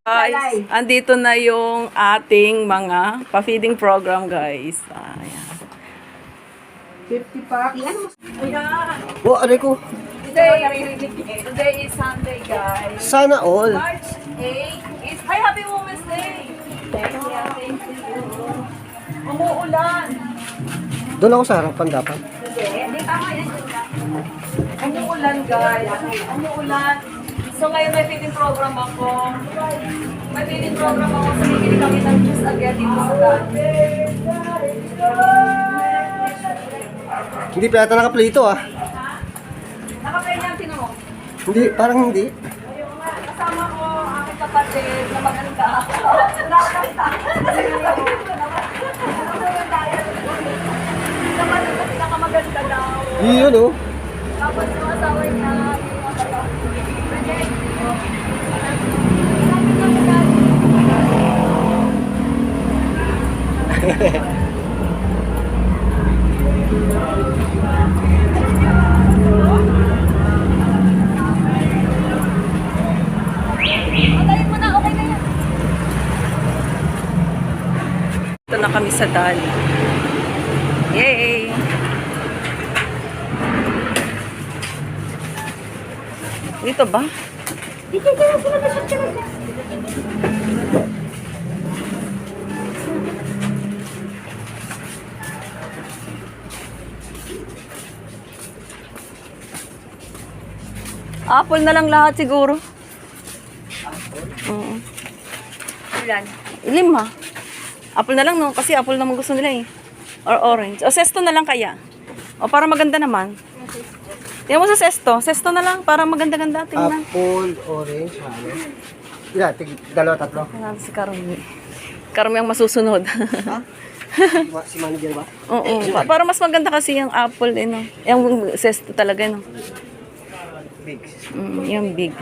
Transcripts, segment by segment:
Guys, andito na yung ating mga pa-feeding program, guys. Ayan. 50 packs. Ayan. Oh, aray ko. Today is Sunday, guys. Sana all. March 8 is... Hi, Happy Women's Day! Thank you. Umuulan. Doon ako sa harapan dapat. Hindi, tama yan. Umuulan, guys. Umuulan. So, ngayon may feeding program ako. May feeding program ako. So, bibili kami ng juice agad dito sa dati. Hindi pa yata nakaplito ah. Nakapay niya ang tino mo. Hindi, parang hindi. Ayun nga, kasama ko aking kapatid na maganda. Nakakanta. Kasi naman ang pinakamaganda daw. Yun oh. Tapos yung asawa niya, ito na kami sa Dali. Yay! Dito ba? Apple na lang lahat siguro. Oo. Ilan? 5. Apple na lang, no? Kasi apple naman gusto nila eh. Or orange. O sesto na lang kaya. O para maganda naman. Tingnan mo sa sesto. Sesto na lang para maganda-ganda. Tingnan. Apple, orange, halo. Ilan? Dalawa, tatlo. Tingnan natin si Karumi. Karumi ang masusunod. Ha? Si manager ba? Oo. Para mas maganda kasi yung apple eh, no? Yung sesto talaga, no? Big. Yung big.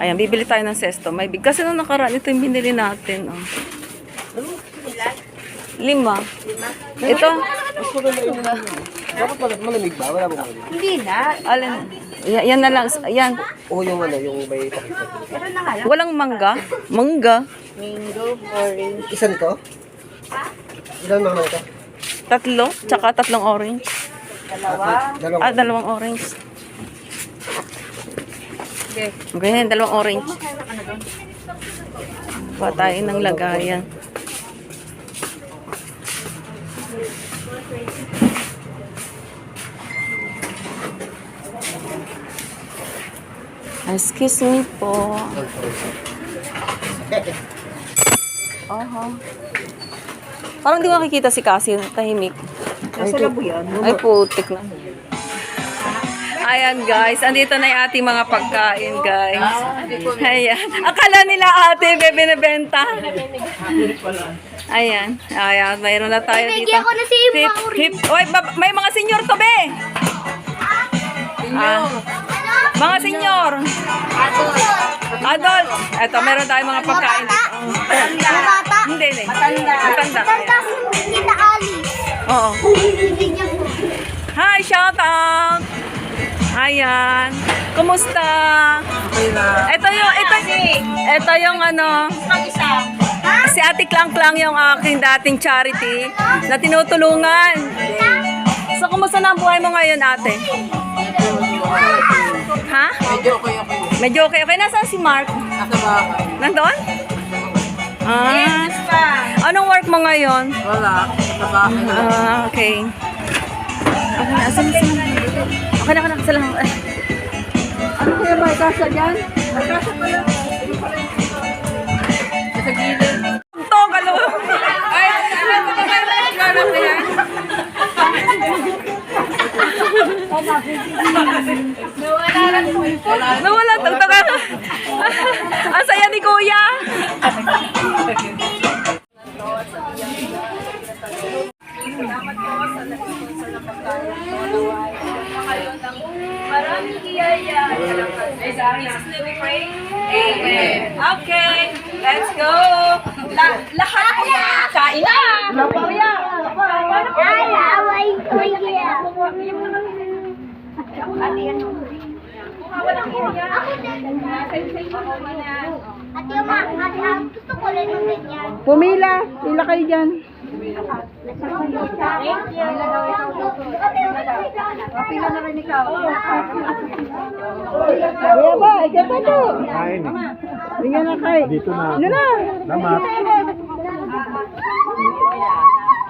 Ayan, bibili tayo ng sesto. May big. Kasi nung nakaraan, ito yung binili natin. Oh. 5. Ito. Mas maganda yun na. Dapat malamig ba? Wala ba malamig? Hindi na. Alin? Yan na lang. Yan. Oo, yung ano, yung may pakita. Pero na nga lang. Walang mangga. Mangga. Mango, orange. Isa nito? Ilan naman ito? 3. Tsaka 3 orange. Dalawa. Dalawang. 2 orange. Okay. Okay, 2 orange. Kuha tayo ng lagayan. Excuse me po. Aha. Parang di makikita si Cassie, tahimik. Nasa labo yan. Ay, putik na. Ayan, guys. Andito na yung ating mga pagkain, guys. Ayan. Akala nila ate, binibenta. Ayan. Ayan. Mayroon na tayo dito. Bigyan ko na si Mauri. Oy, may mga senior to, be. Mga senior. Adult. Eto, meron tayong mga pagkain. Bata. Hindi. Matanda. Tapos kita Alice. Oo. Bigyan ko. Hi, shout out. Ayan. Kumusta? Okay na. Ito yung ano, si Ate Klang Klang yung aking dating charity na tinutulungan. So, kumusta na ang buhay mo ngayon, ate? Ha? Medyo okay. Okay, nasaan si Mark? Nandun? Anong work mo ngayon? Wala. Okay. Okay, asan na sila? Okay na, sila. Ano kaya ba? Kasya dyan? Kasya pala. Sa gilid. Ito, galo. Ay, ano ba kayo naglalap na yan? Nawala, tagtaga. Ang saya ni Kuya. Salamat po sa nag-sponsor ng pagkain. Kayo ng maraming biyaya. In Jesus' name we pray. Amen. Okay, let's go. Lahat po kain na. Kuya. Ay, away ko yan. Ate yan. walang iyan. Same-same ako yan. Ate Oma, ate Am, gusto ko rin ng ganyan. Pumila. Pila kayo dyan. Thank you. Pila na rin ikaw. Kuya ba, ikaw pa to. Kain. Bigyan na kay. Dito na. Ano na? Lamat.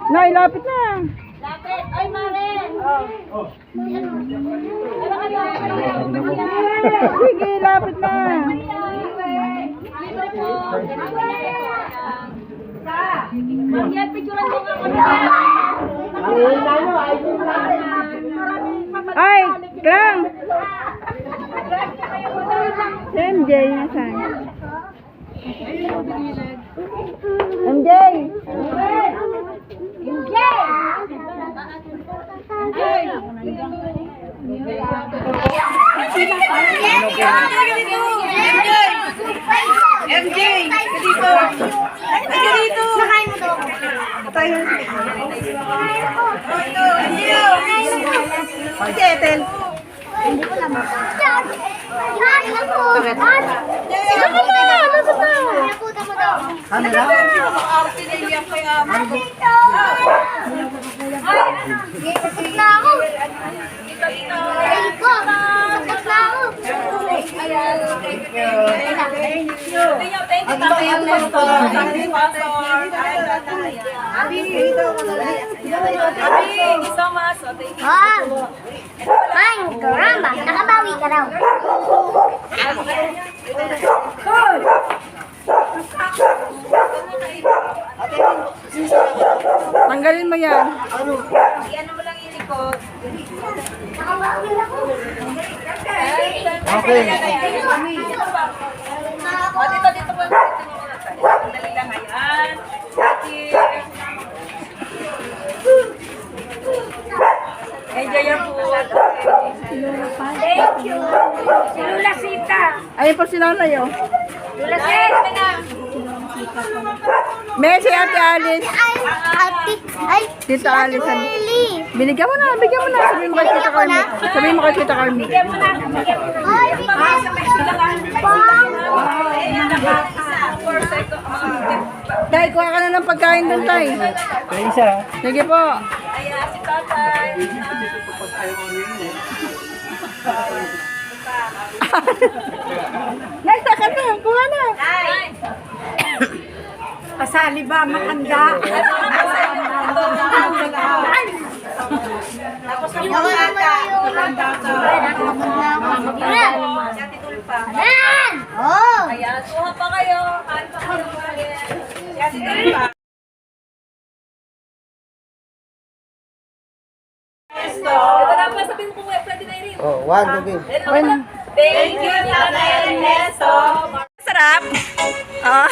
Nay, lapit na. Lapit. Ay, Maren. Sige, lapit na. Yan, picturean mo nga kami. Ay, Klang. Si MJ, nasaan? MJ. MJ! Dito! Dito! Nakain mo to. Si Ethel. Ay, naku! Sino mo na? Nasa to? Nakuta mo to. Camera? Takot na ako. Ay, ko. Takot na ako. Thank you, thank you so much. So, thank you. Wow! Man, karamba, nakabawi ka raw. Tanggalin mo yan. Yan mo lang yung likod. Nakabawi ako. Okay. O, dito po. Dali lang. Ayan. Thank you. Enjoy your food. Thank you. Si Lula Sita. Ayun po si nanay, oh. Lula Sita. May si Ate Alice. Ay, Tita Alice. Willie. Binigyan mo na, bigyan mo na. Sabihin mo kay Tita Carmi. Sabihin mo kay Tita Carmi. Ay, Tay, kuha ka na ng pagkain doon, Tay. Kaya isa. Sige po. Ayan, si Tatay. Nay, takat na. Kuha na. Ay. Pasali ba? Makanda. Tapos yung Ako mga naman bata. yung... Si Ate Tulpa. Ayan! Oh! Ayan, kuha pa kayo. Kain pa kayo. Si Ate Tulpa. Ito na pa, sabihin mo kung pwede na rin. Oh, one, two, three. Thank you, Tatay Ernesto. Sarap. Oh.